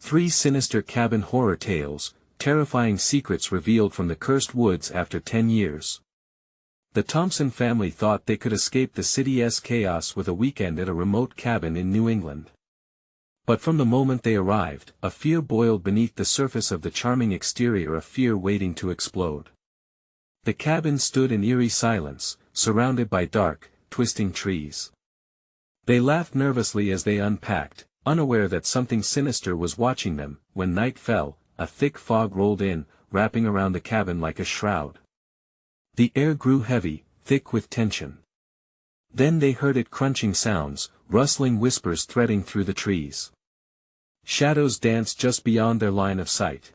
3 Sinister Cabin Horror Tales, terrifying secrets revealed from the cursed woods after 10 years. The Thompson family thought they could escape the city's chaos with a weekend at a remote cabin in New England. But from the moment they arrived, a fear boiled beneath the surface of the charming exterior, a fear waiting to explode. The cabin stood in eerie silence, surrounded by dark, twisting trees. They laughed nervously as they unpacked, unaware that something sinister was watching them. When night fell, a thick fog rolled in, wrapping around the cabin like a shroud. The air grew heavy, thick with tension. Then they heard it, crunching sounds, rustling whispers threading through the trees. Shadows danced just beyond their line of sight.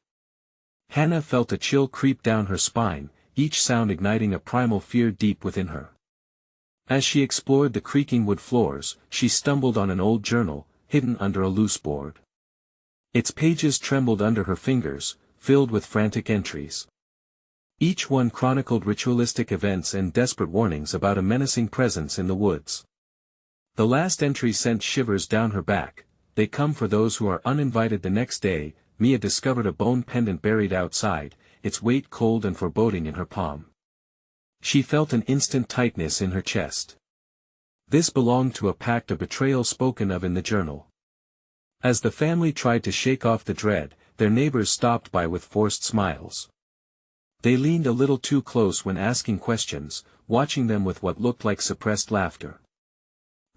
Hannah felt a chill creep down her spine, each sound igniting a primal fear deep within her. As she explored the creaking wood floors, she stumbled on an old journal, hidden under a loose board. Its pages trembled under her fingers, filled with frantic entries. Each one chronicled ritualistic events and desperate warnings about a menacing presence in the woods. The last entry sent shivers down her back. "They come for those who are uninvited." The next day, Mia discovered a bone pendant buried outside, its weight cold and foreboding in her palm. She felt an instant tightness in her chest. This belonged to a pact of betrayal spoken of in the journal. As the family tried to shake off the dread, their neighbors stopped by with forced smiles. They leaned a little too close when asking questions, watching them with what looked like suppressed laughter.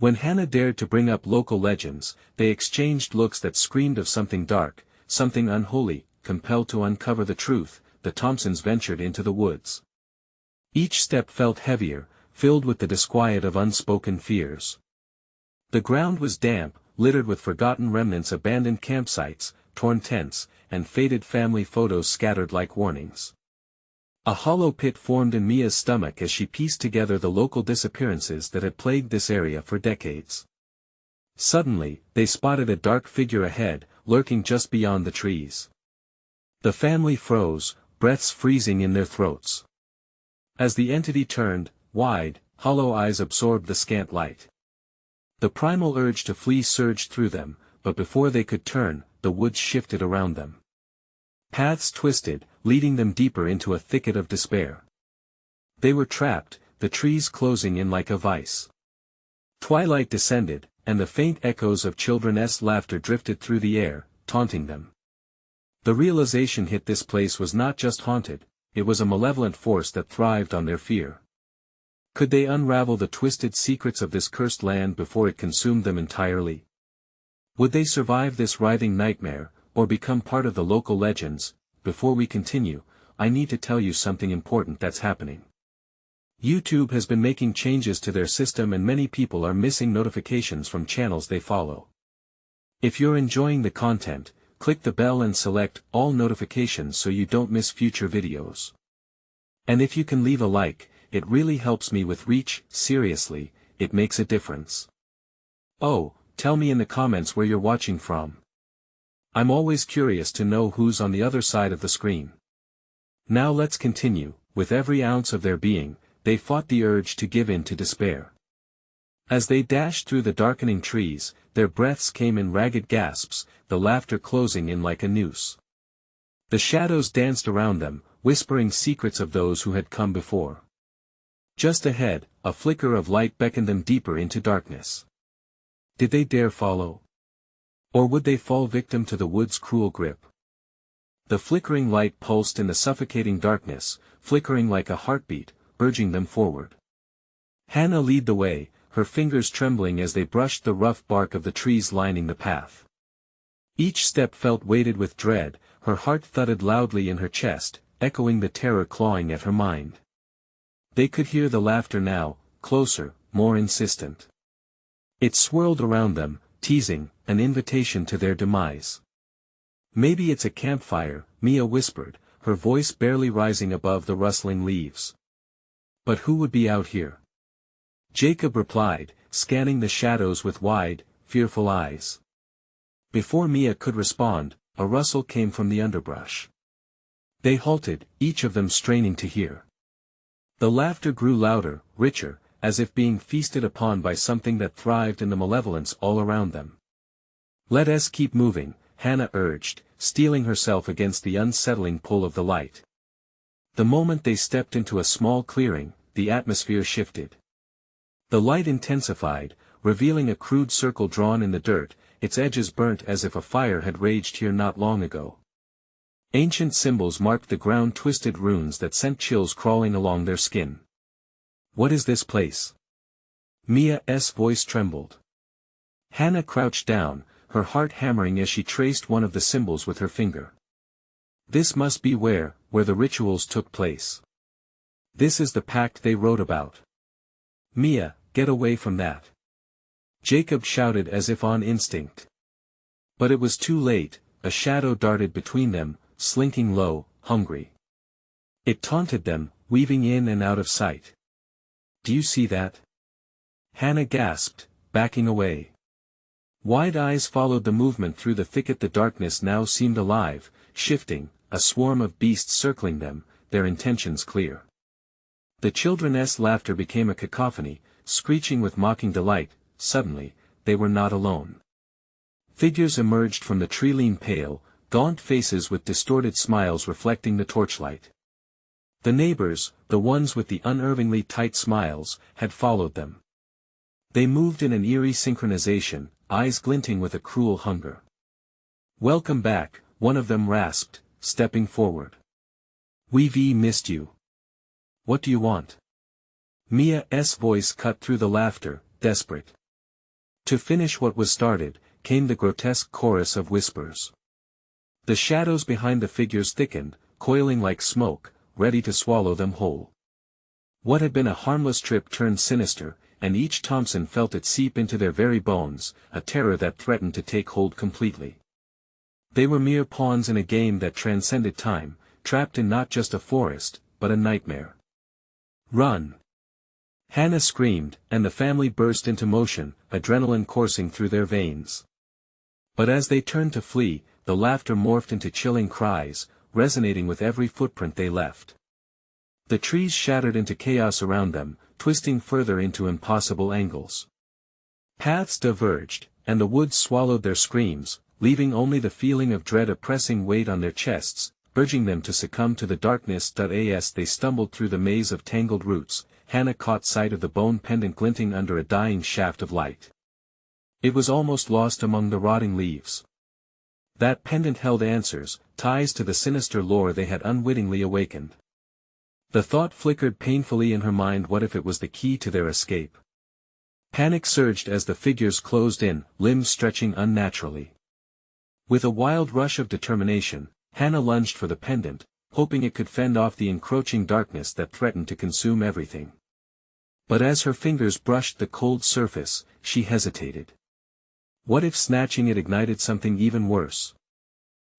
When Hannah dared to bring up local legends, they exchanged looks that screamed of something dark, something unholy. Compelled to uncover the truth, the Thompsons ventured into the woods. Each step felt heavier, filled with the disquiet of unspoken fears. The ground was damp, littered with forgotten remnants, abandoned campsites, torn tents, and faded family photos scattered like warnings. A hollow pit formed in Mia's stomach as she pieced together the local disappearances that had plagued this area for decades. Suddenly, they spotted a dark figure ahead, lurking just beyond the trees. The family froze, breaths freezing in their throats. As the entity turned, wide, hollow eyes absorbed the scant light. The primal urge to flee surged through them, but before they could turn, the woods shifted around them. Paths twisted, leading them deeper into a thicket of despair. They were trapped, the trees closing in like a vice. Twilight descended, and the faint echoes of children's laughter drifted through the air, taunting them. The realization hit this place was not just haunted, it was a malevolent force that thrived on their fear. Could they unravel the twisted secrets of this cursed land before it consumed them entirely? Would they survive this writhing nightmare, or become part of the local legends? Before we continue, I need to tell you something important that's happening. YouTube has been making changes to their system and many people are missing notifications from channels they follow. If you're enjoying the content, click the bell and select all notifications so you don't miss future videos. And if you can leave a like, it really helps me with reach. Seriously, it makes a difference. Oh, tell me in the comments where you're watching from. I'm always curious to know who's on the other side of the screen. Now let's continue. With every ounce of their being, they fought the urge to give in to despair. As they dashed through the darkening trees, their breaths came in ragged gasps, the laughter closing in like a noose. The shadows danced around them, whispering secrets of those who had come before. Just ahead, a flicker of light beckoned them deeper into darkness. Did they dare follow? Or would they fall victim to the wood's cruel grip? The flickering light pulsed in the suffocating darkness, flickering like a heartbeat, urging them forward. Hannah led the way, her fingers trembling as they brushed the rough bark of the trees lining the path. Each step felt weighted with dread, her heart thudded loudly in her chest, echoing the terror clawing at her mind. They could hear the laughter now, closer, more insistent. It swirled around them, teasing, an invitation to their demise. "Maybe it's a campfire," Mia whispered, her voice barely rising above the rustling leaves. "But who would be out here?" Jacob replied, scanning the shadows with wide, fearful eyes. Before Mia could respond, a rustle came from the underbrush. They halted, each of them straining to hear. The laughter grew louder, richer, as if being feasted upon by something that thrived in the malevolence all around them. "Let us keep moving," Hannah urged, steeling herself against the unsettling pull of the light. The moment they stepped into a small clearing, the atmosphere shifted. The light intensified, revealing a crude circle drawn in the dirt, its edges burnt as if a fire had raged here not long ago. Ancient symbols marked the ground, twisted runes that sent chills crawling along their skin. "What is this place?" Mia's voice trembled. Hannah crouched down, her heart hammering as she traced one of the symbols with her finger. "This must be where the rituals took place. This is the pact they wrote about." "Mia, get away from that!" Jacob shouted as if on instinct. But it was too late, a shadow darted between them, slinking low, hungry. It taunted them, weaving in and out of sight. "Do you see that?" Hannah gasped, backing away. Wide eyes followed the movement through the thicket. The darkness now seemed alive, shifting, a swarm of beasts circling them, their intentions clear. The children's laughter became a cacophony, screeching with mocking delight. Suddenly, they were not alone. Figures emerged from the tree-lean pale, gaunt faces with distorted smiles reflecting the torchlight. The neighbors, the ones with the unervingly tight smiles, had followed them. They moved in an eerie synchronization, eyes glinting with a cruel hunger. "Welcome back," one of them rasped, stepping forward. "We've missed you. What do you want?" Mia's voice cut through the laughter, desperate. To finish what was started, came the grotesque chorus of whispers. The shadows behind the figures thickened, coiling like smoke, ready to swallow them whole. What had been a harmless trip turned sinister, and each Thompson felt it seep into their very bones, a terror that threatened to take hold completely. They were mere pawns in a game that transcended time, trapped in not just a forest, but a nightmare. "Run!" Hannah screamed, and the family burst into motion, adrenaline coursing through their veins. But as they turned to flee, the laughter morphed into chilling cries, resonating with every footprint they left. The trees shattered into chaos around them, twisting further into impossible angles. Paths diverged, and the woods swallowed their screams, leaving only the feeling of dread oppressing weight on their chests, urging them to succumb to the darkness. As they stumbled through the maze of tangled roots, Hannah caught sight of the bone pendant glinting under a dying shaft of light. It was almost lost among the rotting leaves. That pendant held answers, ties to the sinister lore they had unwittingly awakened. The thought flickered painfully in her mind: what if it was the key to their escape? Panic surged as the figures closed in, limbs stretching unnaturally. With a wild rush of determination, Hannah lunged for the pendant, hoping it could fend off the encroaching darkness that threatened to consume everything. But as her fingers brushed the cold surface, she hesitated. What if snatching it ignited something even worse?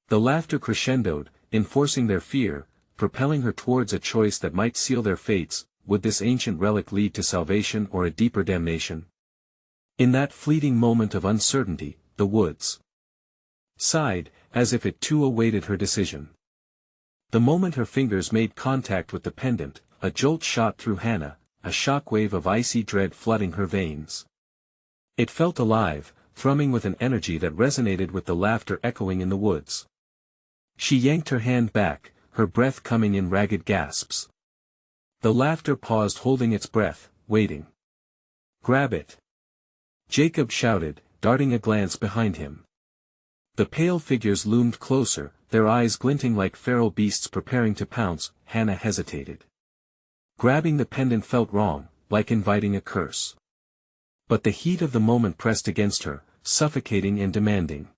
The laughter crescendoed, enforcing their fear, propelling her towards a choice that might seal their fates. Would this ancient relic lead to salvation or a deeper damnation? In that fleeting moment of uncertainty, the woods sighed, as if it too awaited her decision. The moment her fingers made contact with the pendant, a jolt shot through Hannah, a shockwave of icy dread flooding her veins. It felt alive, thrumming with an energy that resonated with the laughter echoing in the woods. She yanked her hand back, her breath coming in ragged gasps. The laughter paused, holding its breath, waiting. "Grab it!" Jacob shouted, darting a glance behind him. The pale figures loomed closer, their eyes glinting like feral beasts preparing to pounce. Hannah hesitated. Grabbing the pendant felt wrong, like inviting a curse. But the heat of the moment pressed against her, suffocating and demanding.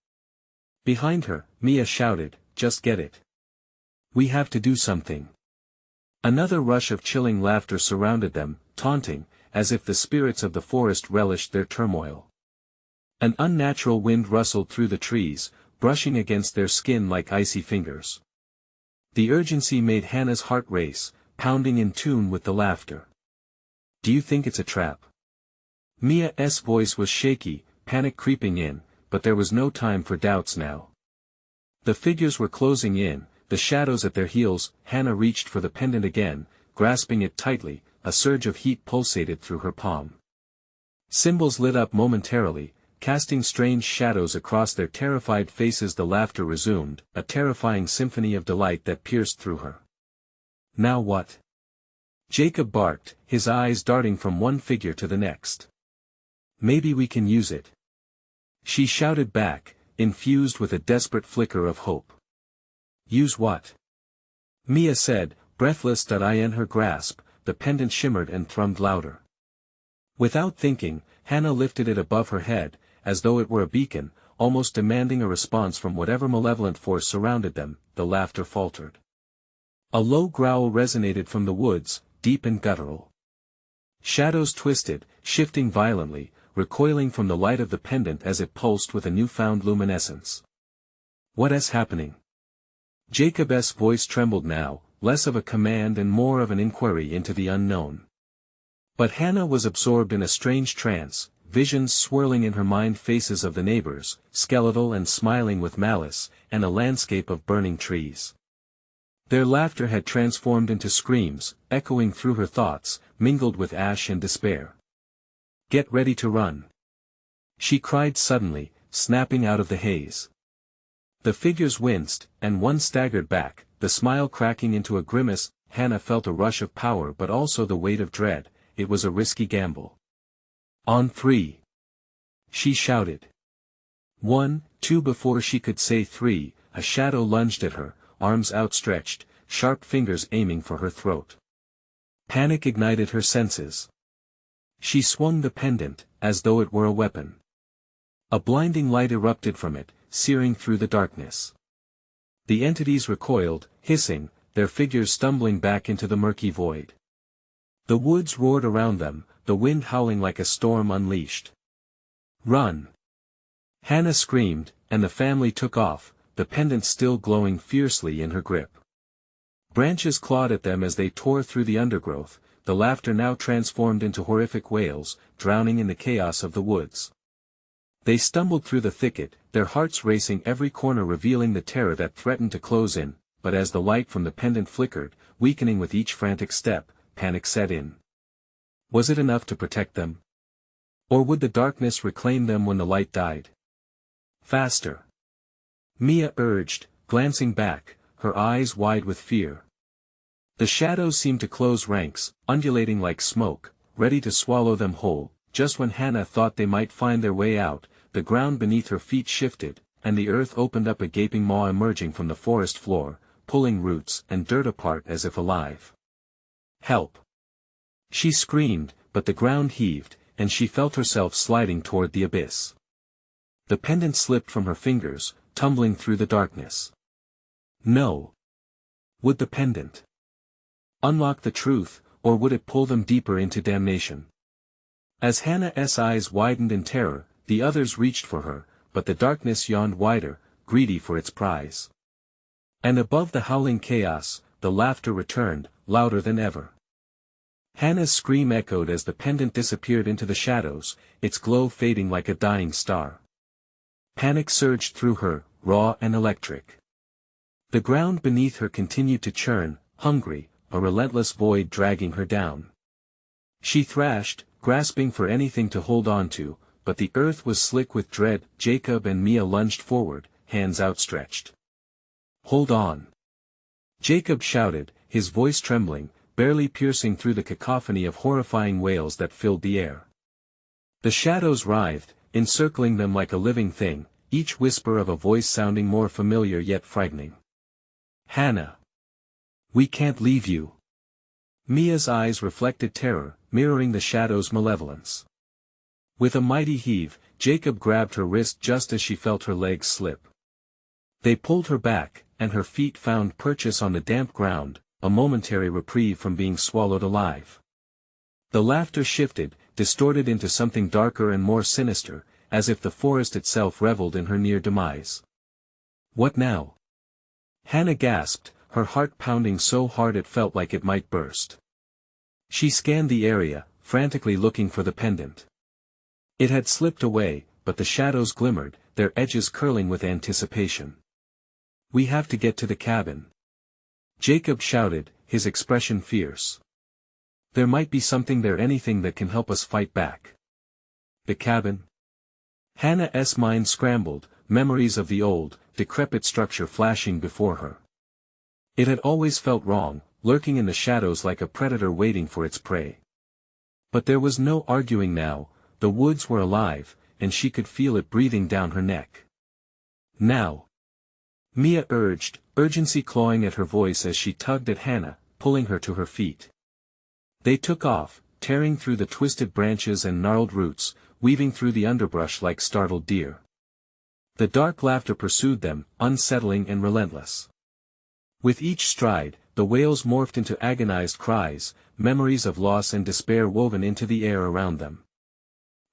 Behind her, Mia shouted, "Just get it. We have to do something." Another rush of chilling laughter surrounded them, taunting, as if the spirits of the forest relished their turmoil. An unnatural wind rustled through the trees, brushing against their skin like icy fingers. The urgency made Hannah's heart race, pounding in tune with the laughter. "Do you think it's a trap?" Mia's voice was shaky, panic creeping in, but there was no time for doubts now. The figures were closing in, the shadows at their heels. Hannah reached for the pendant again, grasping it tightly. A surge of heat pulsated through her palm. Symbols lit up momentarily, casting strange shadows across their terrified faces. The laughter resumed, a terrifying symphony of delight that pierced through her. Now what? Jacob barked, his eyes darting from one figure to the next. Maybe we can use it. She shouted back, infused with a desperate flicker of hope. Use what? Mia said, breathless. In her grasp, the pendant shimmered and thrummed louder. Without thinking, Hannah lifted it above her head, as though it were a beacon, almost demanding a response from whatever malevolent force surrounded them. The laughter faltered. A low growl resonated from the woods, deep and guttural. Shadows twisted, shifting violently, recoiling from the light of the pendant as it pulsed with a newfound luminescence. What is happening? Jacob's voice trembled now, less of a command and more of an inquiry into the unknown. But Hannah was absorbed in a strange trance, visions swirling in her mind, faces of the neighbors, skeletal and smiling with malice, and a landscape of burning trees. Their laughter had transformed into screams, echoing through her thoughts, mingled with ash and despair. Get ready to run! She cried suddenly, snapping out of the haze. The figures winced, and one staggered back, the smile cracking into a grimace. Hannah felt a rush of power but also the weight of dread. It was a risky gamble. On 3. She shouted. 1, 2. Before she could say 3, a shadow lunged at her, arms outstretched, sharp fingers aiming for her throat. Panic ignited her senses. She swung the pendant, as though it were a weapon. A blinding light erupted from it, searing through the darkness. The entities recoiled, hissing, their figures stumbling back into the murky void. The woods roared around them, the wind howling like a storm unleashed. Run! Hannah screamed, and the family took off, the pendant still glowing fiercely in her grip. Branches clawed at them as they tore through the undergrowth, the laughter now transformed into horrific wails, drowning in the chaos of the woods. They stumbled through the thicket, their hearts racing, every corner revealing the terror that threatened to close in, but as the light from the pendant flickered, weakening with each frantic step, panic set in. Was it enough to protect them? Or would the darkness reclaim them when the light died? Faster! Mia urged, glancing back, her eyes wide with fear. The shadows seemed to close ranks, undulating like smoke, ready to swallow them whole. Just when Hannah thought they might find their way out, the ground beneath her feet shifted, and the earth opened up, a gaping maw emerging from the forest floor, pulling roots and dirt apart as if alive. Help! She screamed, but the ground heaved, and she felt herself sliding toward the abyss. The pendant slipped from her fingers, tumbling through the darkness. No! Would the pendant unlock the truth, or would it pull them deeper into damnation? As Hannah's eyes widened in terror, the others reached for her, but the darkness yawned wider, greedy for its prize. And above the howling chaos, the laughter returned, louder than ever. Hannah's scream echoed as the pendant disappeared into the shadows, its glow fading like a dying star. Panic surged through her, raw and electric. The ground beneath her continued to churn, hungry, a relentless void dragging her down. She thrashed, grasping for anything to hold on to, but the earth was slick with dread. Jacob and Mia lunged forward, hands outstretched. Hold on! Jacob shouted, his voice trembling, barely piercing through the cacophony of horrifying wails that filled the air. The shadows writhed, encircling them like a living thing, each whisper of a voice sounding more familiar yet frightening. Hannah! We can't leave you! Mia's eyes reflected terror, mirroring the shadow's malevolence. With a mighty heave, Jacob grabbed her wrist just as she felt her legs slip. They pulled her back, and her feet found purchase on the damp ground, a momentary reprieve from being swallowed alive. The laughter shifted, distorted into something darker and more sinister, as if the forest itself reveled in her near demise. What now? Hannah gasped, her heart pounding so hard it felt like it might burst. She scanned the area, frantically looking for the pendant. It had slipped away, but the shadows glimmered, their edges curling with anticipation. We have to get to the cabin. Jacob shouted, his expression fierce. There might be something there, anything that can help us fight back. The cabin? Hannah's mind scrambled, memories of the old, decrepit structure flashing before her. It had always felt wrong, lurking in the shadows like a predator waiting for its prey. But there was no arguing now, the woods were alive, and she could feel it breathing down her neck. Now! Mia urged, urgency clawing at her voice as she tugged at Hannah, pulling her to her feet. They took off, tearing through the twisted branches and gnarled roots, weaving through the underbrush like startled deer. The dark laughter pursued them, unsettling and relentless. With each stride, the wails morphed into agonized cries, memories of loss and despair woven into the air around them.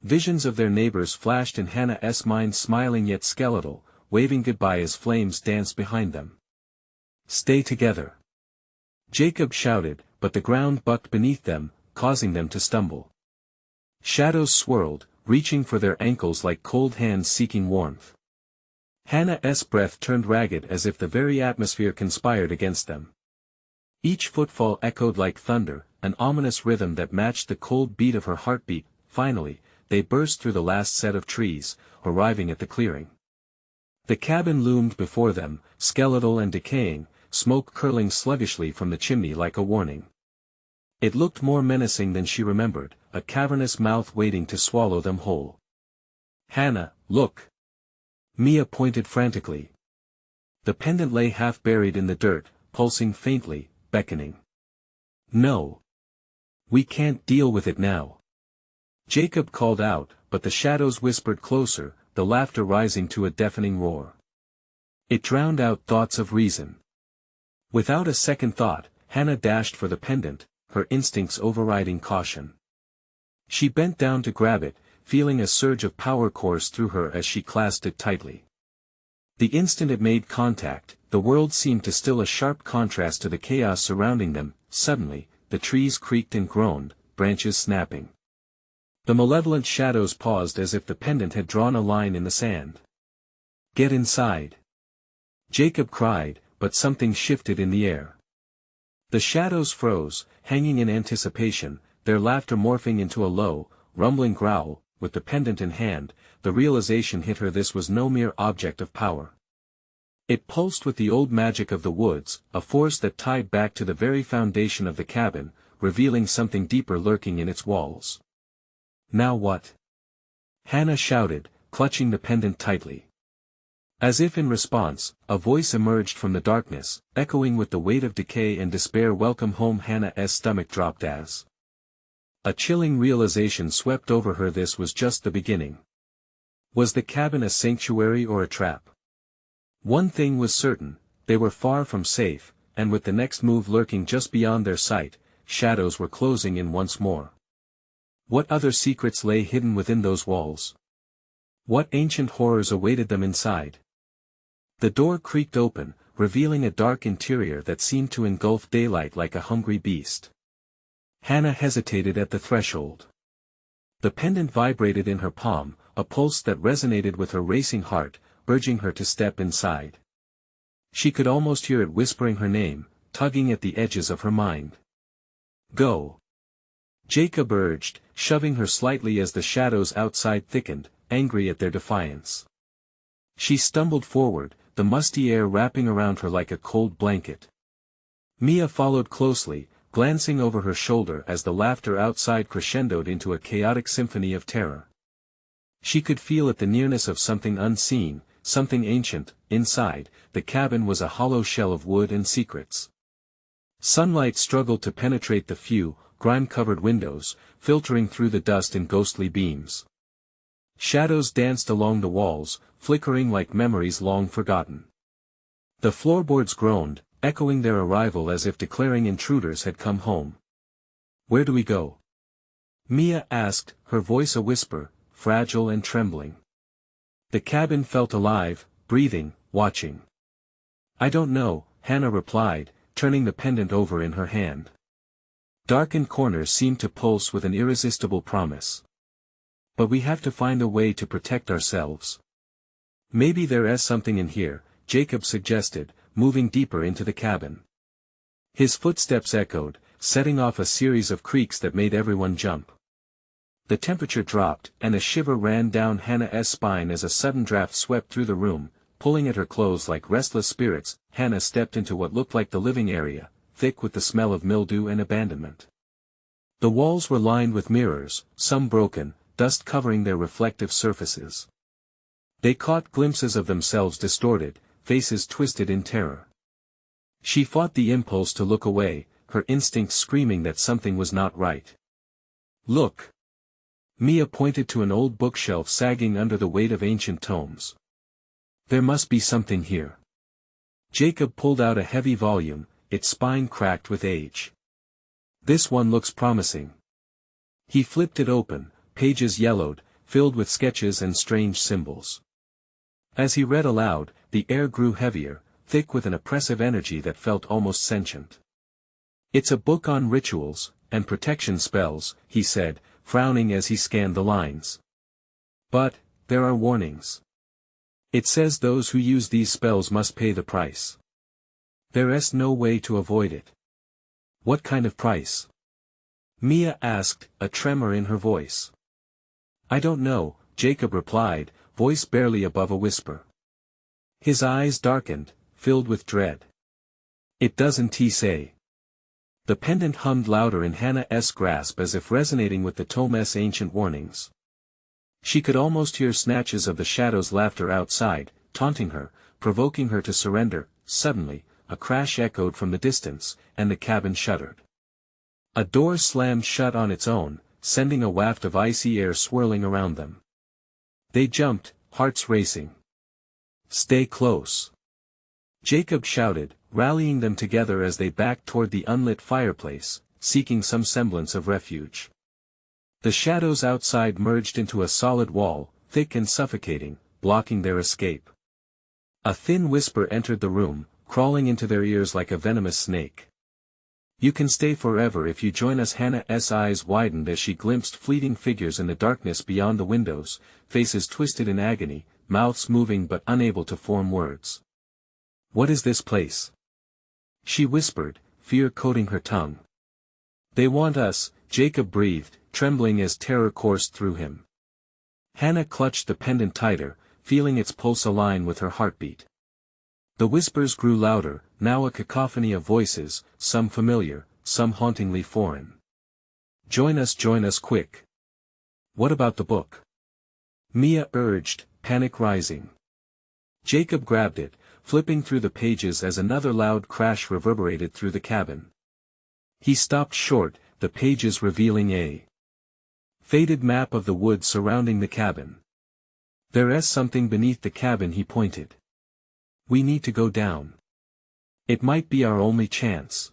Visions of their neighbors flashed in Hannah's mind, smiling yet skeletal, waving goodbye as flames danced behind them. "Stay together!" Jacob shouted, but the ground bucked beneath them, causing them to stumble. Shadows swirled, reaching for their ankles like cold hands seeking warmth. Hannah's breath turned ragged as if the very atmosphere conspired against them. Each footfall echoed like thunder, an ominous rhythm that matched the cold beat of her heartbeat. Finally, they burst through the last set of trees, arriving at the clearing. The cabin loomed before them, skeletal and decaying, smoke curling sluggishly from the chimney like a warning. It looked more menacing than she remembered, a cavernous mouth waiting to swallow them whole. "Hannah, look!" Mia pointed frantically. The pendant lay half buried in the dirt, pulsing faintly, beckoning. "No! We can't deal with it now!" Jacob called out, but the shadows whispered closer, the laughter rising to a deafening roar. It drowned out thoughts of reason. Without a second thought, Hannah dashed for the pendant, her instincts overriding caution. She bent down to grab it, feeling a surge of power course through her as she clasped it tightly. The instant it made contact, the world seemed to still, a sharp contrast to the chaos surrounding them. Suddenly, the trees creaked and groaned, branches snapping. The malevolent shadows paused as if the pendant had drawn a line in the sand. "Get inside!" Jacob cried, but something shifted in the air. The shadows froze, hanging in anticipation, their laughter morphing into a low, rumbling growl. With the pendant in hand, the realization hit her this was no mere object of power. It pulsed with the old magic of the woods, a force that tied back to the very foundation of the cabin, revealing something deeper lurking in its walls. "Now what?" Hannah shouted, clutching the pendant tightly. As if in response, a voice emerged from the darkness, echoing with the weight of decay and despair. "Welcome home." Hannah's stomach dropped as a chilling realization swept over her. This was just the beginning. Was the cabin a sanctuary or a trap? One thing was certain, they were far from safe, and with the next move lurking just beyond their sight, shadows were closing in once more. What other secrets lay hidden within those walls? What ancient horrors awaited them inside? The door creaked open, revealing a dark interior that seemed to engulf daylight like a hungry beast. Hannah hesitated at the threshold. The pendant vibrated in her palm, a pulse that resonated with her racing heart, urging her to step inside. She could almost hear it whispering her name, tugging at the edges of her mind. "Go!" Jacob urged, shoving her slightly as the shadows outside thickened, angry at their defiance. She stumbled forward, the musty air wrapping around her like a cold blanket. Mia followed closely, glancing over her shoulder as the laughter outside crescendoed into a chaotic symphony of terror. She could feel at the nearness of something unseen, something ancient. Inside, the cabin was a hollow shell of wood and secrets. Sunlight struggled to penetrate the few, grime-covered windows, filtering through the dust in ghostly beams. Shadows danced along the walls, flickering like memories long forgotten. The floorboards groaned, echoing their arrival as if declaring intruders had come home. "Where do we go?" Mia asked, her voice a whisper, fragile and trembling. The cabin felt alive, breathing, watching. "I don't know," Hannah replied, turning the pendant over in her hand. Darkened corners seemed to pulse with an irresistible promise. "But we have to find a way to protect ourselves." "Maybe there is something in here," Jacob suggested, moving deeper into the cabin. His footsteps echoed, setting off a series of creaks that made everyone jump. The temperature dropped, and a shiver ran down Hannah's spine as a sudden draft swept through the room, pulling at her clothes like restless spirits. Hannah stepped into what looked like the living area, thick with the smell of mildew and abandonment. The walls were lined with mirrors, some broken, dust covering their reflective surfaces. They caught glimpses of themselves distorted, faces twisted in terror. She fought the impulse to look away, her instincts screaming that something was not right. "Look!" Mia pointed to an old bookshelf sagging under the weight of ancient tomes. "There must be something here." Jacob pulled out a heavy volume, its spine cracked with age. "This one looks promising." He flipped it open, pages yellowed, filled with sketches and strange symbols. As he read aloud, the air grew heavier, thick with an oppressive energy that felt almost sentient. "It's a book on rituals, and protection spells," he said, frowning as he scanned the lines. "But, there are warnings. It says those who use these spells must pay the price. There's no way to avoid it." "What kind of price?" Mia asked, a tremor in her voice. "I don't know," Jacob replied, voice barely above a whisper. His eyes darkened, filled with dread. "It doesn't say." The pendant hummed louder in Hannah's grasp as if resonating with the tome's ancient warnings. She could almost hear snatches of the shadow's laughter outside, taunting her, provoking her to surrender. Suddenly, a crash echoed from the distance, and the cabin shuddered. A door slammed shut on its own, sending a waft of icy air swirling around them. They jumped, hearts racing. "Stay close!" Jacob shouted, rallying them together as they backed toward the unlit fireplace, seeking some semblance of refuge. The shadows outside merged into a solid wall, thick and suffocating, blocking their escape. A thin whisper entered the room, crawling into their ears like a venomous snake. "You can stay forever if you join us." Hannah's eyes widened as she glimpsed fleeting figures in the darkness beyond the windows, faces twisted in agony, mouths moving but unable to form words. "What is this place?" she whispered, fear coating her tongue. "They want us," Jacob breathed, trembling as terror coursed through him. Hannah clutched the pendant tighter, feeling its pulse align with her heartbeat. The whispers grew louder, now a cacophony of voices, some familiar, some hauntingly foreign. Join us quick." "What about the book?" Mia urged, panic rising. Jacob grabbed it, flipping through the pages as another loud crash reverberated through the cabin. He stopped short, the pages revealing a faded map of the woods surrounding the cabin. "There's something beneath the cabin," he pointed. "We need to go down. It might be our only chance."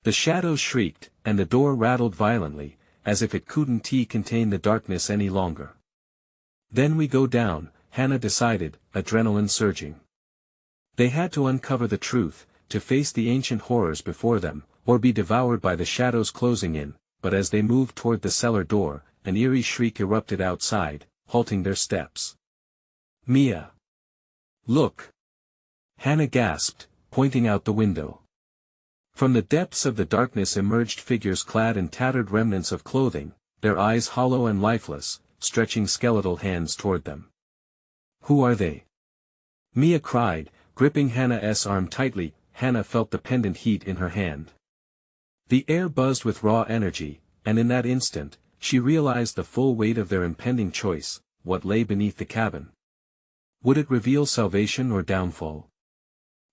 The shadows shrieked, and the door rattled violently, as if it couldn't contain the darkness any longer. "Then we go down," Hannah decided, adrenaline surging. They had to uncover the truth, to face the ancient horrors before them, or be devoured by the shadows closing in. But as they moved toward the cellar door, an eerie shriek erupted outside, halting their steps. "Mia! Look!" Hannah gasped, pointing out the window. From the depths of the darkness emerged figures clad in tattered remnants of clothing, their eyes hollow and lifeless, stretching skeletal hands toward them. "Who are they?" Mia cried, gripping Hannah's arm tightly. Hannah felt the pendant heat in her hand. The air buzzed with raw energy, and in that instant, she realized the full weight of their impending choice, what lay beneath the cabin. Would it reveal salvation or downfall?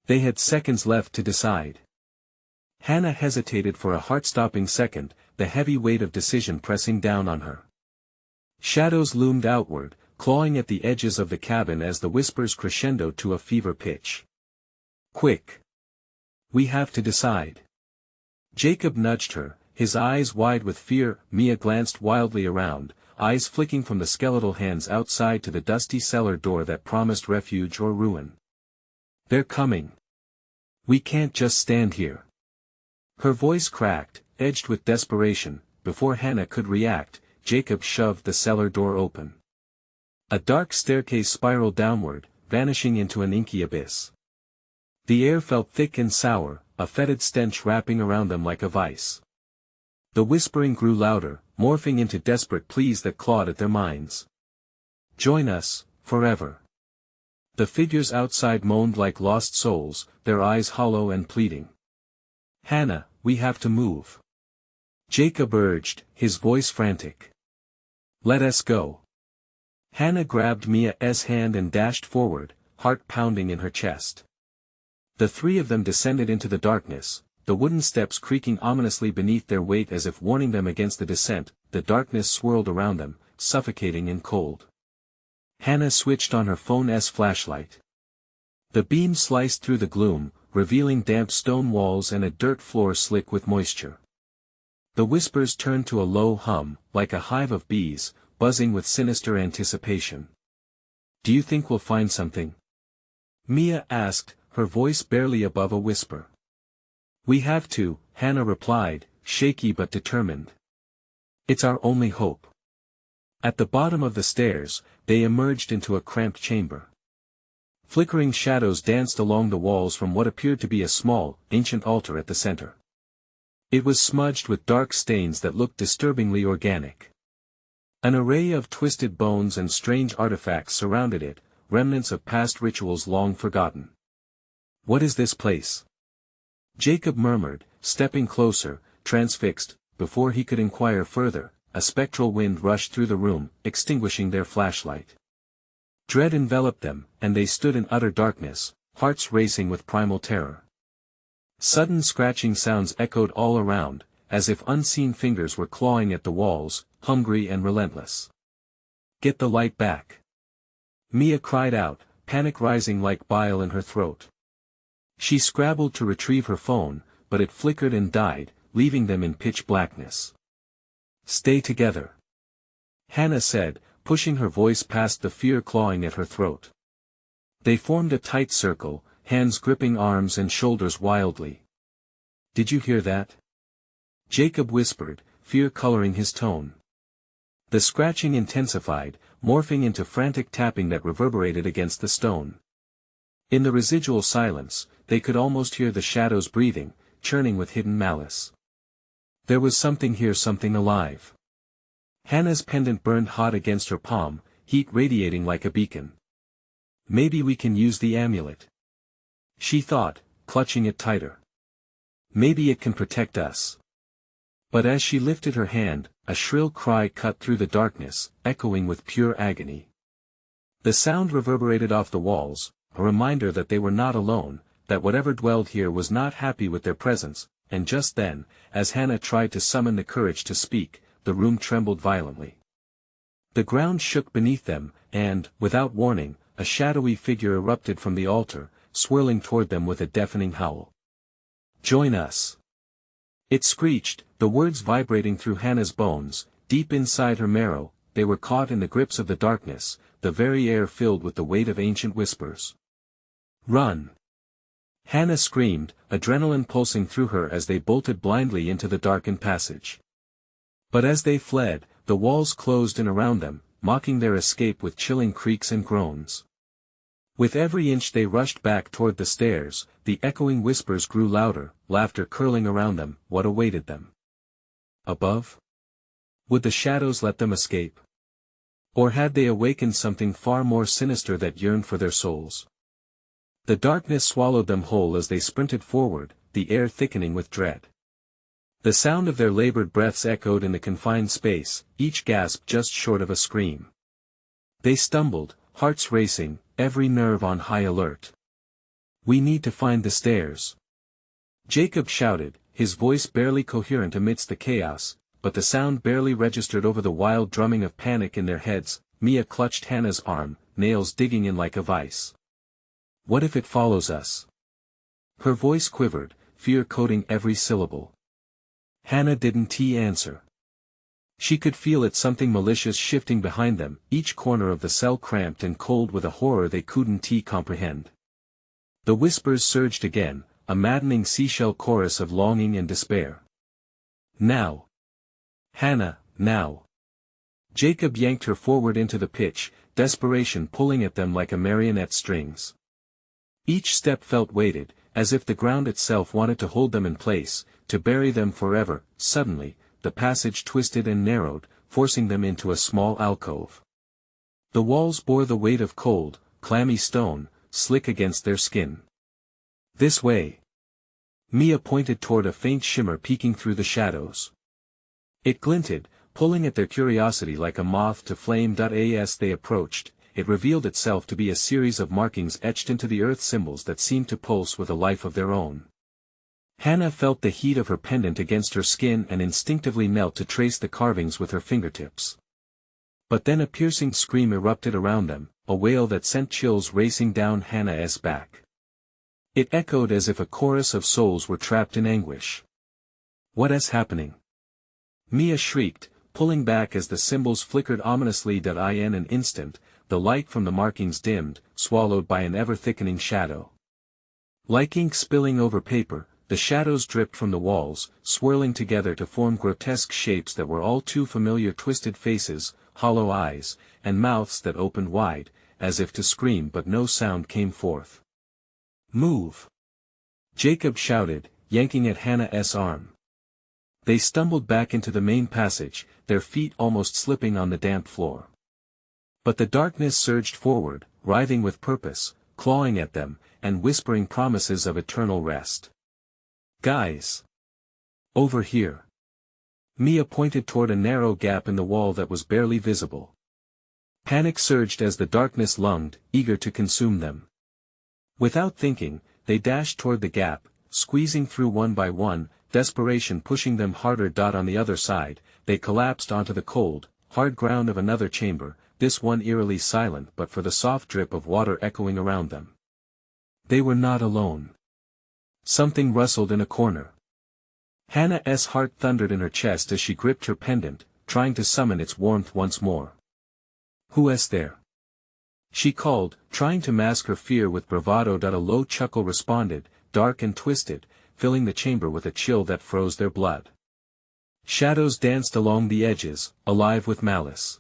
They had seconds left to decide. Hannah hesitated for a heart-stopping second, the heavy weight of decision pressing down on her. Shadows loomed outward, clawing at the edges of the cabin as the whispers crescendoed to a fever pitch. "Quick! We have to decide." Jacob nudged her, his eyes wide with fear. Mia glanced wildly around, eyes flicking from the skeletal hands outside to the dusty cellar door that promised refuge or ruin. "They're coming. We can't just stand here." Her voice cracked, edged with desperation. Before Hannah could react, Jacob shoved the cellar door open. A dark staircase spiraled downward, vanishing into an inky abyss. The air felt thick and sour, a fetid stench wrapping around them like a vice. The whispering grew louder, morphing into desperate pleas that clawed at their minds. "Join us, forever." The figures outside moaned like lost souls, their eyes hollow and pleading. "Hannah, we have to move," Jacob urged, his voice frantic. "Let us go." Hannah grabbed Mia's hand and dashed forward, heart pounding in her chest. The three of them descended into the darkness, the wooden steps creaking ominously beneath their weight as if warning them against the descent. The darkness swirled around them, suffocating in cold. Hannah switched on her phone's flashlight. The beam sliced through the gloom, revealing damp stone walls and a dirt floor slick with moisture. The whispers turned to a low hum, like a hive of bees, buzzing with sinister anticipation. "Do you think we'll find something?" Mia asked, her voice barely above a whisper. "We have to," Hannah replied, shaky but determined. "It's our only hope." At the bottom of the stairs, they emerged into a cramped chamber. Flickering shadows danced along the walls from what appeared to be a small, ancient altar at the center. It was smudged with dark stains that looked disturbingly organic. An array of twisted bones and strange artifacts surrounded it, remnants of past rituals long forgotten. "What is this place?" Jacob murmured, stepping closer, transfixed. Before he could inquire further, a spectral wind rushed through the room, extinguishing their flashlight. Dread enveloped them, and they stood in utter darkness, hearts racing with primal terror. Sudden scratching sounds echoed all around, as if unseen fingers were clawing at the walls, hungry and relentless. "Get the light back!" Mia cried out, panic rising like bile in her throat. She scrabbled to retrieve her phone, but it flickered and died, leaving them in pitch blackness. "Stay together," Hannah said, pushing her voice past the fear clawing at her throat. They formed a tight circle, hands gripping arms and shoulders wildly. "Did you hear that?" Jacob whispered, fear coloring his tone. The scratching intensified, morphing into frantic tapping that reverberated against the stone. In the residual silence, they could almost hear the shadows breathing, churning with hidden malice. There was something here, something alive. Hannah's pendant burned hot against her palm, heat radiating like a beacon. "Maybe we can use the amulet," she thought, clutching it tighter. "Maybe it can protect us." But as she lifted her hand, a shrill cry cut through the darkness, echoing with pure agony. The sound reverberated off the walls, a reminder that they were not alone, that whatever dwelled here was not happy with their presence, and just then, as Hannah tried to summon the courage to speak, the room trembled violently. The ground shook beneath them, and, without warning, a shadowy figure erupted from the altar, swirling toward them with a deafening howl. "Join us!" It screeched, the words vibrating through Hannah's bones, deep inside her marrow. They were caught in the grips of the darkness, the very air filled with the weight of ancient whispers. "Run!" Hannah screamed, adrenaline pulsing through her as they bolted blindly into the darkened passage. But as they fled, the walls closed in around them, mocking their escape with chilling creaks and groans. With every inch they rushed back toward the stairs, the echoing whispers grew louder, laughter curling around them. What awaited them? Above? Would the shadows let them escape? Or had they awakened something far more sinister that yearned for their souls? The darkness swallowed them whole as they sprinted forward, the air thickening with dread. The sound of their labored breaths echoed in the confined space, each gasp just short of a scream. They stumbled, hearts racing, every nerve on high alert. "We need to find the stairs," Jacob shouted, his voice barely coherent amidst the chaos, but the sound barely registered over the wild drumming of panic in their heads. Mia clutched Hannah's arm, nails digging in like a vice. "What if it follows us?" Her voice quivered, fear coating every syllable. Hannah didn't answer. She could feel it, something malicious shifting behind them, each corner of the cell cramped and cold with a horror they couldn't comprehend. The whispers surged again, a maddening seashell chorus of longing and despair. "Now! Hannah, now!" Jacob yanked her forward into the pitch, desperation pulling at them like a marionette strings. Each step felt weighted, as if the ground itself wanted to hold them in place, to bury them forever. Suddenly, the passage twisted and narrowed, forcing them into a small alcove. The walls bore the weight of cold, clammy stone, slick against their skin. "This way." Mia pointed toward a faint shimmer peeking through the shadows. It glinted, pulling at their curiosity like a moth to flame. As they approached, it revealed itself to be a series of markings etched into the earth, symbols that seemed to pulse with a life of their own. Hannah felt the heat of her pendant against her skin and instinctively knelt to trace the carvings with her fingertips. But then a piercing scream erupted around them, a wail that sent chills racing down Hannah's back. It echoed as if a chorus of souls were trapped in anguish. "What is happening?" Mia shrieked, pulling back as the symbols flickered ominously. In an instant, the light from the markings dimmed, swallowed by an ever-thickening shadow. Like ink spilling over paper, the shadows dripped from the walls, swirling together to form grotesque shapes that were all too familiar: twisted faces, hollow eyes, and mouths that opened wide, as if to scream, but no sound came forth. "Move!" Jacob shouted, yanking at Hannah's arm. They stumbled back into the main passage, their feet almost slipping on the damp floor. But the darkness surged forward, writhing with purpose, clawing at them, and whispering promises of eternal rest. "Guys! Over here!" Mia pointed toward a narrow gap in the wall that was barely visible. Panic surged as the darkness lunged, eager to consume them. Without thinking, they dashed toward the gap, squeezing through one by one, desperation pushing them harder. On the other side, they collapsed onto the cold, hard ground of another chamber, this one eerily silent but for the soft drip of water echoing around them. They were not alone. Something rustled in a corner. Hannah's heart thundered in her chest as she gripped her pendant, trying to summon its warmth once more. "Who is there?" she called, trying to mask her fear with bravado. A low chuckle responded, dark and twisted, filling the chamber with a chill that froze their blood. Shadows danced along the edges, alive with malice.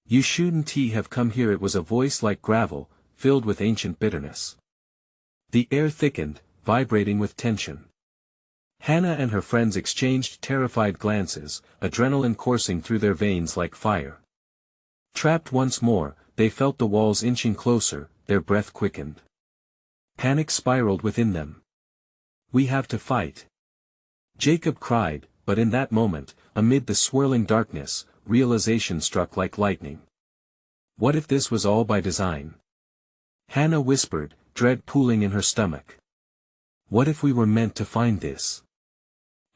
"You shouldn't have come here." It was a voice like gravel, filled with ancient bitterness. The air thickened, vibrating with tension. Hannah and her friends exchanged terrified glances, adrenaline coursing through their veins like fire. Trapped once more, they felt the walls inching closer, their breath quickened. Panic spiraled within them. "We have to fight!" Jacob cried, but in that moment, amid the swirling darkness, realization struck like lightning. What if this was all by design? Hannah whispered, dread pooling in her stomach. What if we were meant to find this?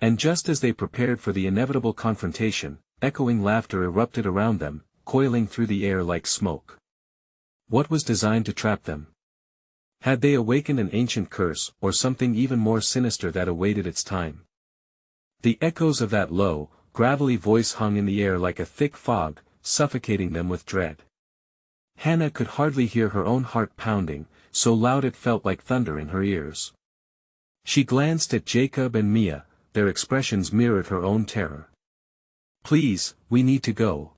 And just as they prepared for the inevitable confrontation, echoing laughter erupted around them, coiling through the air like smoke. What was designed to trap them? Had they awakened an ancient curse, or something even more sinister that awaited its time? The echoes of that low, gravelly voice hung in the air like a thick fog, suffocating them with dread. Hannah could hardly hear her own heart pounding, so loud it felt like thunder in her ears. She glanced at Jacob and Mia, their expressions mirrored her own terror. "Please, we need to go,"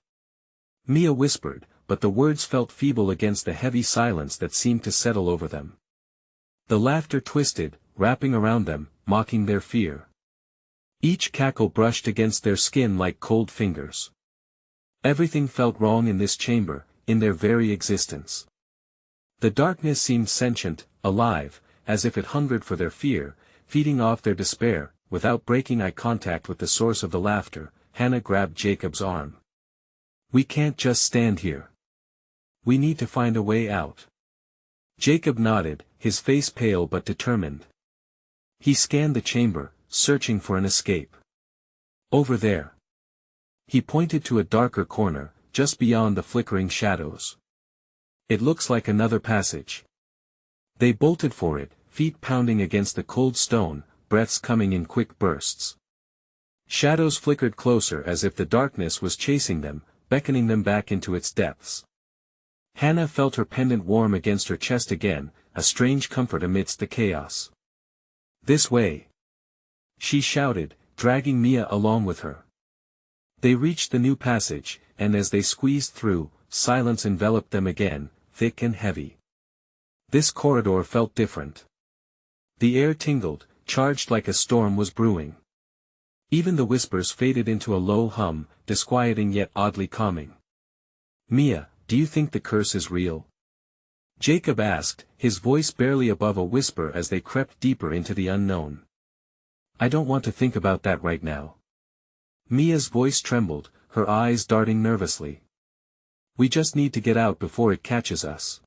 Mia whispered, but the words felt feeble against the heavy silence that seemed to settle over them. The laughter twisted, wrapping around them, mocking their fear. Each cackle brushed against their skin like cold fingers. Everything felt wrong in this chamber, in their very existence. The darkness seemed sentient, alive, as if it hungered for their fear, feeding off their despair. Without breaking eye contact with the source of the laughter, Hannah grabbed Jacob's arm. "We can't just stand here. We need to find a way out." Jacob nodded, his face pale but determined. He scanned the chamber, searching for an escape. "Over there." He pointed to a darker corner, just beyond the flickering shadows. "It looks like another passage." They bolted for it, feet pounding against the cold stone, breaths coming in quick bursts. Shadows flickered closer as if the darkness was chasing them, beckoning them back into its depths. Hannah felt her pendant warm against her chest again, a strange comfort amidst the chaos. "This way!" she shouted, dragging Mia along with her. They reached the new passage, and as they squeezed through, silence enveloped them again, thick and heavy. This corridor felt different. The air tingled, charged like a storm was brewing. Even the whispers faded into a low hum, disquieting yet oddly calming. "Mia, do you think the curse is real?" Jacob asked, his voice barely above a whisper as they crept deeper into the unknown. "I don't want to think about that right now." Mia's voice trembled, her eyes darting nervously. "We just need to get out before it catches us."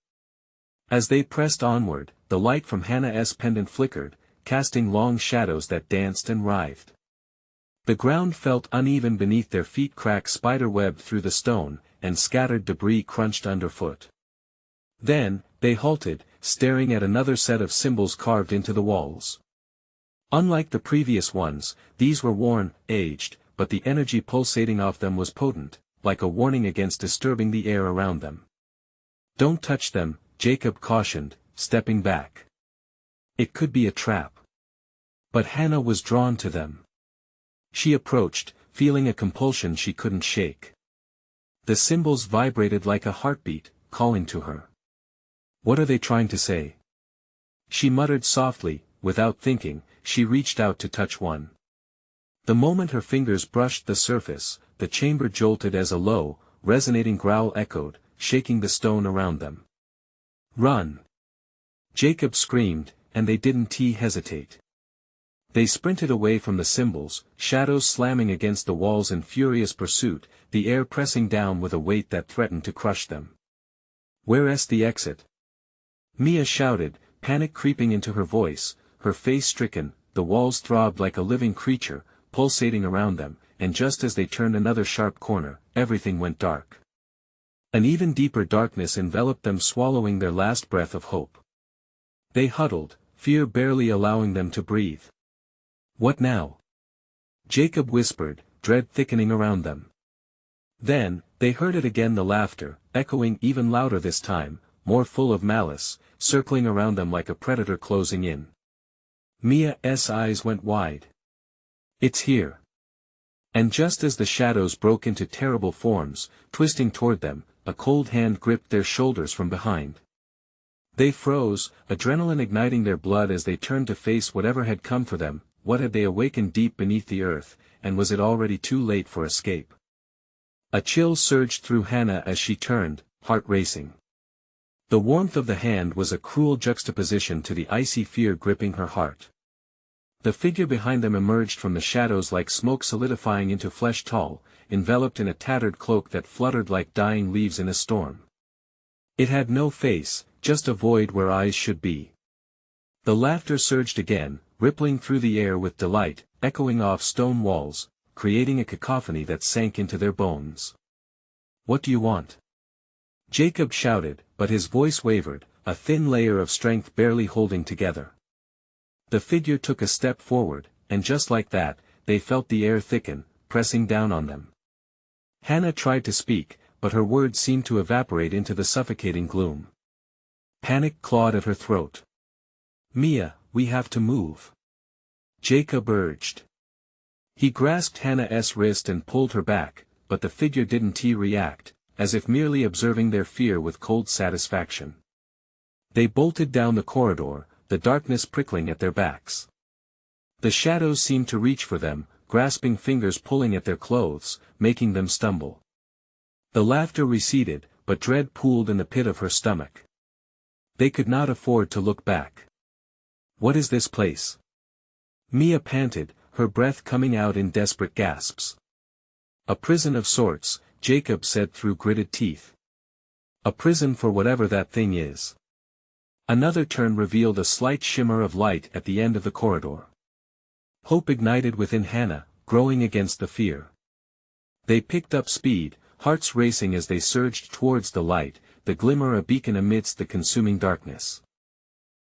As they pressed onward, the light from Hannah's pendant flickered, casting long shadows that danced and writhed. The ground felt uneven beneath their feet, cracks spider-webbed through the stone, and scattered debris crunched underfoot. Then, they halted, staring at another set of symbols carved into the walls. Unlike the previous ones, these were worn, aged, but the energy pulsating off them was potent, like a warning against disturbing the air around them. "Don't touch them," Jacob cautioned, stepping back. It could be a trap. But Hannah was drawn to them. She approached, feeling a compulsion she couldn't shake. The symbols vibrated like a heartbeat, calling to her. "What are they trying to say?" She muttered softly. Without thinking, she reached out to touch one. The moment her fingers brushed the surface, the chamber jolted as a low, resonating growl echoed, shaking the stone around them. "Run!" Jacob screamed, and they didn't hesitate. They sprinted away from the symbols, shadows slamming against the walls in furious pursuit, the air pressing down with a weight that threatened to crush them. "Where's the exit?" Mia shouted, panic creeping into her voice, her face stricken. The walls throbbed like a living creature, pulsating around them, and just as they turned another sharp corner, everything went dark. An even deeper darkness enveloped them, swallowing their last breath of hope. They huddled, fear barely allowing them to breathe. "What now?" Jacob whispered, dread thickening around them. Then, they heard it again, the laughter, echoing even louder this time, more full of malice, circling around them like a predator closing in. Mia's eyes went wide. "It's here." And just as the shadows broke into terrible forms, twisting toward them, a cold hand gripped their shoulders from behind. They froze, adrenaline igniting their blood as they turned to face whatever had come for them. What had they awakened deep beneath the earth, and was it already too late for escape? A chill surged through Hannah as she turned, heart racing. The warmth of the hand was a cruel juxtaposition to the icy fear gripping her heart. The figure behind them emerged from the shadows like smoke, solidifying into flesh, tall, enveloped in a tattered cloak that fluttered like dying leaves in a storm. It had no face, just a void where eyes should be. The laughter surged again, rippling through the air with delight, echoing off stone walls, creating a cacophony that sank into their bones. "What do you want?" Jacob shouted, but his voice wavered, a thin layer of strength barely holding together. The figure took a step forward, and just like that, they felt the air thicken, pressing down on them. Hannah tried to speak, but her words seemed to evaporate into the suffocating gloom. Panic clawed at her throat. "Mia, we have to move," Jacob urged. He grasped Hannah's wrist and pulled her back, but the figure didn't react, as if merely observing their fear with cold satisfaction. They bolted down the corridor, the darkness prickling at their backs. The shadows seemed to reach for them, grasping fingers pulling at their clothes, making them stumble. The laughter receded, but dread pooled in the pit of her stomach. They could not afford to look back. "What is this place?" Mia panted, her breath coming out in desperate gasps. "A prison of sorts," Jacob said through gritted teeth. "A prison for whatever that thing is." Another turn revealed a slight shimmer of light at the end of the corridor. Hope ignited within Hannah, growing against the fear. They picked up speed, hearts racing as they surged towards the light, the glimmer a beacon amidst the consuming darkness.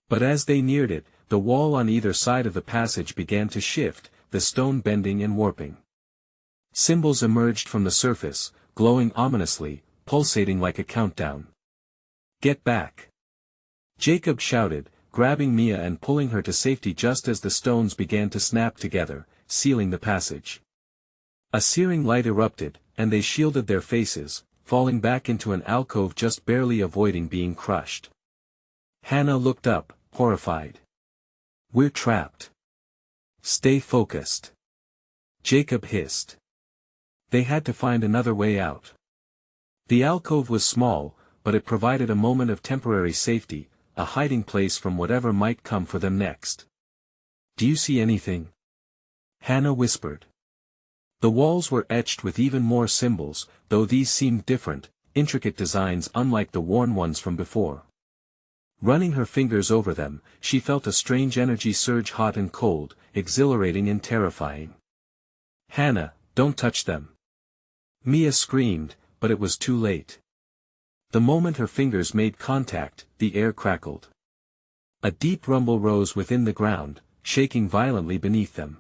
But as they neared it, the wall on either side of the passage began to shift, the stone bending and warping. Symbols emerged from the surface, glowing ominously, pulsating like a countdown. "Get back!" Jacob shouted, grabbing Mia and pulling her to safety just as the stones began to snap together, sealing the passage. A searing light erupted, and they shielded their faces, falling back into an alcove just barely avoiding being crushed. Hannah looked up, horrified. "We're trapped. Stay focused." Jacob hissed. They had to find another way out. The alcove was small, but it provided a moment of temporary safety, a hiding place from whatever might come for them next. "Do you see anything?" Hannah whispered. The walls were etched with even more symbols, though these seemed different, intricate designs unlike the worn ones from before. Running her fingers over them, she felt a strange energy surge, hot and cold, exhilarating and terrifying. "Hannah, don't touch them!" Mia screamed, but it was too late. The moment her fingers made contact, the air crackled. A deep rumble rose within the ground, shaking violently beneath them.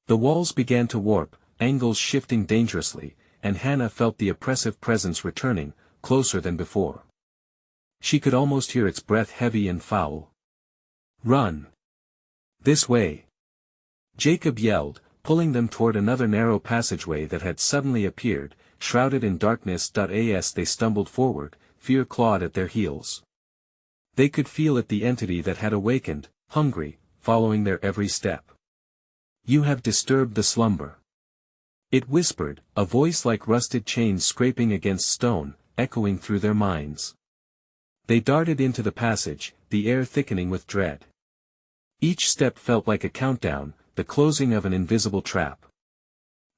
The walls began to warp, angles shifting dangerously, and Hannah felt the oppressive presence returning, closer than before. She could almost hear its breath, heavy and foul. "Run! This way!" Jacob yelled, pulling them toward another narrow passageway that had suddenly appeared, shrouded in darkness. As they stumbled forward, fear clawed at their heels. They could feel it, the entity that had awakened, hungry, following their every step. "You have disturbed the slumber," it whispered, a voice like rusted chains scraping against stone, echoing through their minds. They darted into the passage, the air thickening with dread. Each step felt like a countdown, the closing of an invisible trap.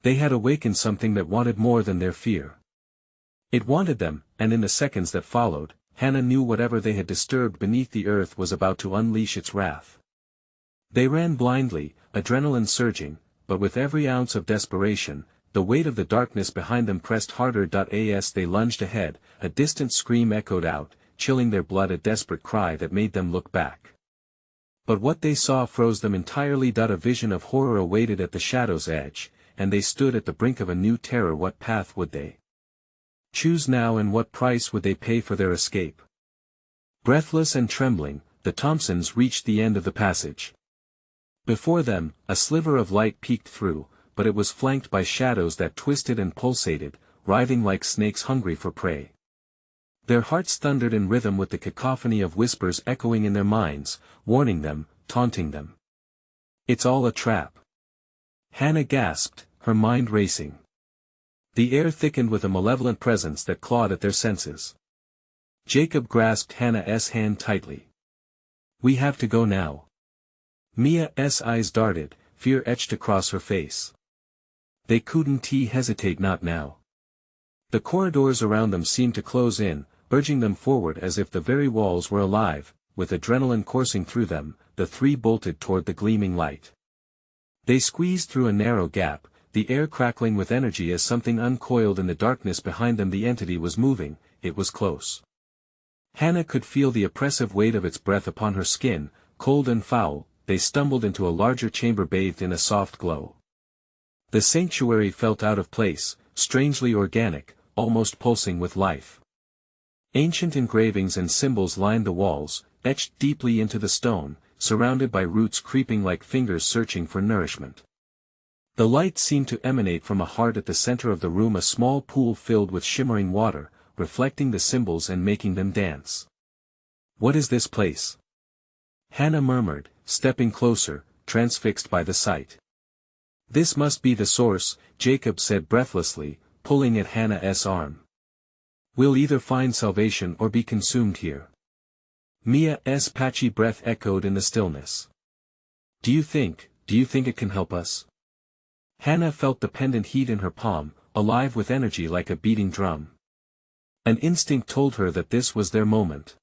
They had awakened something that wanted more than their fear. It wanted them, and in the seconds that followed, Hannah knew whatever they had disturbed beneath the earth was about to unleash its wrath. They ran blindly, adrenaline surging, but with every ounce of desperation, the weight of the darkness behind them pressed harder. As they lunged ahead, a distant scream echoed out, chilling their blood, a desperate cry that made them look back. But what they saw froze them entirely. A vision of horror awaited at the shadow's edge, and they stood at the brink of a new terror. What path would they choose now, and what price would they pay for their escape? Breathless and trembling, the Thompsons reached the end of the passage. Before them, a sliver of light peeked through, but it was flanked by shadows that twisted and pulsated, writhing like snakes hungry for prey. Their hearts thundered in rhythm with the cacophony of whispers echoing in their minds, warning them, taunting them. "It's all a trap!" Hannah gasped, her mind racing. The air thickened with a malevolent presence that clawed at their senses. Jacob grasped Hannah's hand tightly. "We have to go now." Mia's eyes darted, fear etched across her face. They couldn't hesitate, not now. The corridors around them seemed to close in, urging them forward as if the very walls were alive. With adrenaline coursing through them, the three bolted toward the gleaming light. They squeezed through a narrow gap, the air crackling with energy as something uncoiled in the darkness behind them. The entity was moving, it was close. Hannah could feel the oppressive weight of its breath upon her skin, cold and foul. They stumbled into a larger chamber bathed in a soft glow. The sanctuary felt out of place, strangely organic, almost pulsing with life. Ancient engravings and symbols lined the walls, etched deeply into the stone, surrounded by roots creeping like fingers searching for nourishment. The light seemed to emanate from a heart at the center of the room, a small pool filled with shimmering water, reflecting the symbols and making them dance. "What is this place?" Hannah murmured, stepping closer, transfixed by the sight. "This must be the source," Jacob said breathlessly, pulling at Hannah's arm. "We'll either find salvation or be consumed here." Mia's patchy breath echoed in the stillness. Do you think it can help us?" Hannah felt the pendant heat in her palm, alive with energy like a beating drum. An instinct told her that this was their moment.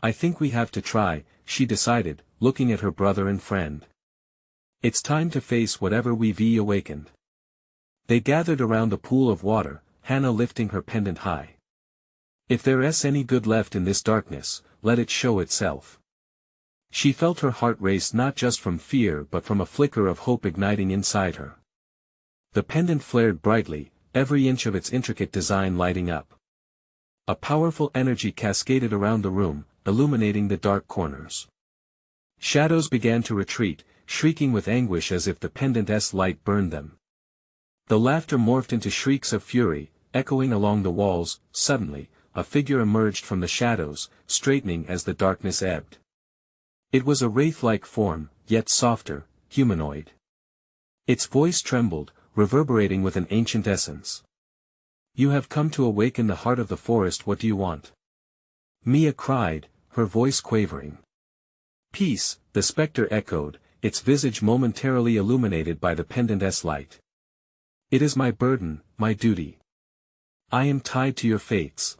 "I think we have to try," she decided, looking at her brother and friend. "It's time to face whatever we've awakened." They gathered around the pool of water, Hannah lifting her pendant high. "If there's any good left in this darkness, let it show itself." She felt her heart race, not just from fear but from a flicker of hope igniting inside her. The pendant flared brightly, every inch of its intricate design lighting up. A powerful energy cascaded around the room, illuminating the dark corners. Shadows began to retreat, shrieking with anguish as if the pendant's light burned them. The laughter morphed into shrieks of fury, echoing along the walls. Suddenly, a figure emerged from the shadows, straightening as the darkness ebbed. It was a wraith-like form, yet softer, humanoid. Its voice trembled, reverberating with an ancient essence. You have come to awaken the heart of the forest. What do you want? Mia cried, her voice quavering. Peace, the spectre echoed, its visage momentarily illuminated by the pendant's light. It is my burden, my duty. I am tied to your fates.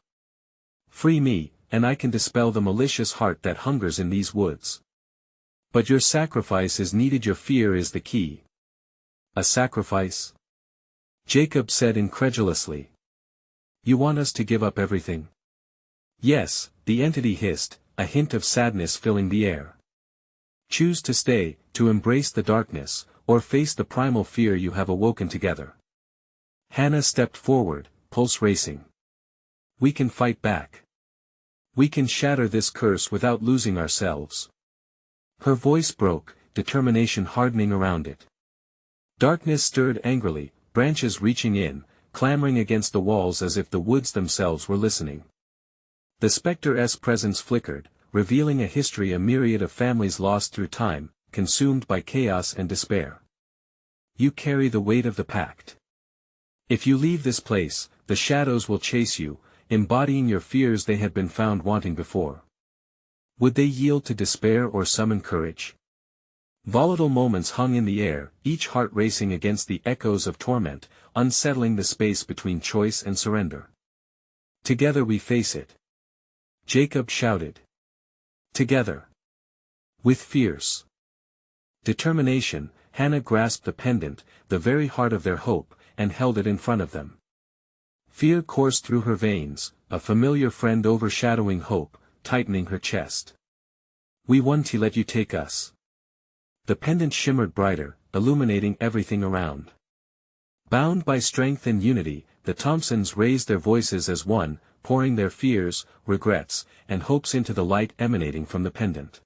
Free me, and I can dispel the malicious heart that hungers in these woods. But your sacrifice is needed. Your fear is the key. A sacrifice? Jacob said incredulously. You want us to give up everything? Yes, the entity hissed, a hint of sadness filling the air. Choose to stay, to embrace the darkness, or face the primal fear you have awoken together. Hannah stepped forward, pulse racing. We can fight back. We can shatter this curse without losing ourselves. Her voice broke, determination hardening around it. Darkness stirred angrily, branches reaching in, clamoring against the walls as if the woods themselves were listening. The spectre's presence flickered, revealing a history, a myriad of families lost through time, consumed by chaos and despair. You carry the weight of the pact. If you leave this place, the shadows will chase you, embodying your fears they had been found wanting before. Would they yield to despair or summon courage? Volatile moments hung in the air, each heart racing against the echoes of torment, unsettling the space between choice and surrender. Together we face it. Jacob shouted. Together. With fierce determination, Hannah grasped the pendant, the very heart of their hope, and held it in front of them. Fear coursed through her veins, a familiar friend overshadowing hope, tightening her chest. We want to let you take us. The pendant shimmered brighter, illuminating everything around. Bound by strength and unity, the Thompsons raised their voices as one, pouring their fears, regrets, and hopes into the light emanating from the pendant.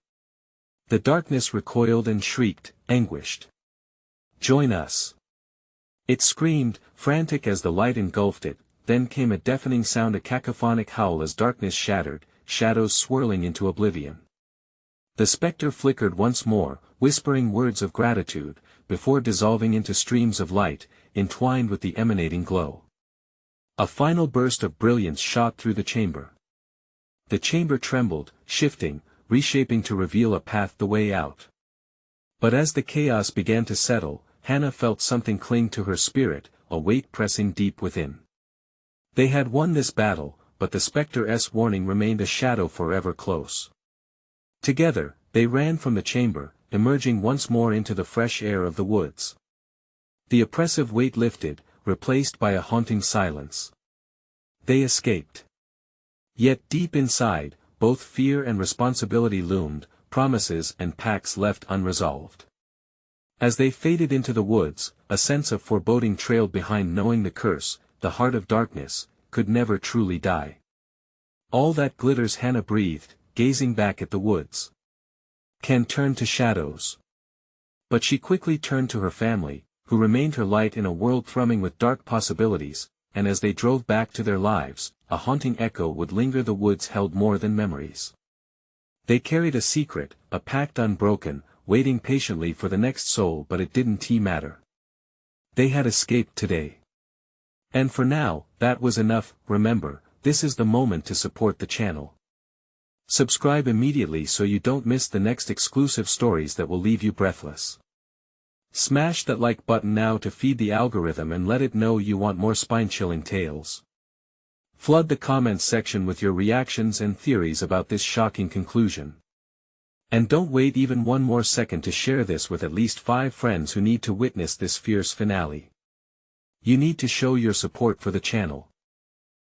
The darkness recoiled and shrieked, anguished. Join us. It screamed, frantic as the light engulfed it, then came a deafening sound, a cacophonic howl as darkness shattered, shadows swirling into oblivion. The spectre flickered once more, whispering words of gratitude, before dissolving into streams of light, entwined with the emanating glow. A final burst of brilliance shot through the chamber. The chamber trembled, shifting, reshaping to reveal a path, the way out. But as the chaos began to settle, Hannah felt something cling to her spirit, a weight pressing deep within. They had won this battle, but the spectre's warning remained a shadow forever close. Together, they ran from the chamber, emerging once more into the fresh air of the woods. The oppressive weight lifted, replaced by a haunting silence. They escaped. Yet deep inside, both fear and responsibility loomed, promises and pacts left unresolved. As they faded into the woods, a sense of foreboding trailed behind, knowing the curse, the heart of darkness, could never truly die. All that glitters, Hannah breathed, gazing back at the woods, can turn to shadows. But she quickly turned to her family, who remained her light in a world thrumming with dark possibilities, and as they drove back to their lives, a haunting echo would linger. The woods held more than memories. They carried a secret, a pact unbroken, waiting patiently for the next soul, but it didn't matter. They had escaped today. And for now, that was enough. Remember, this is the moment to support the channel. Subscribe immediately so you don't miss the next exclusive stories that will leave you breathless. Smash that like button now to feed the algorithm and let it know you want more spine-chilling tales. Flood the comments section with your reactions and theories about this shocking conclusion. And don't wait even one more second to share this with at least 5 friends who need to witness this fierce finale. You need to show your support for the channel.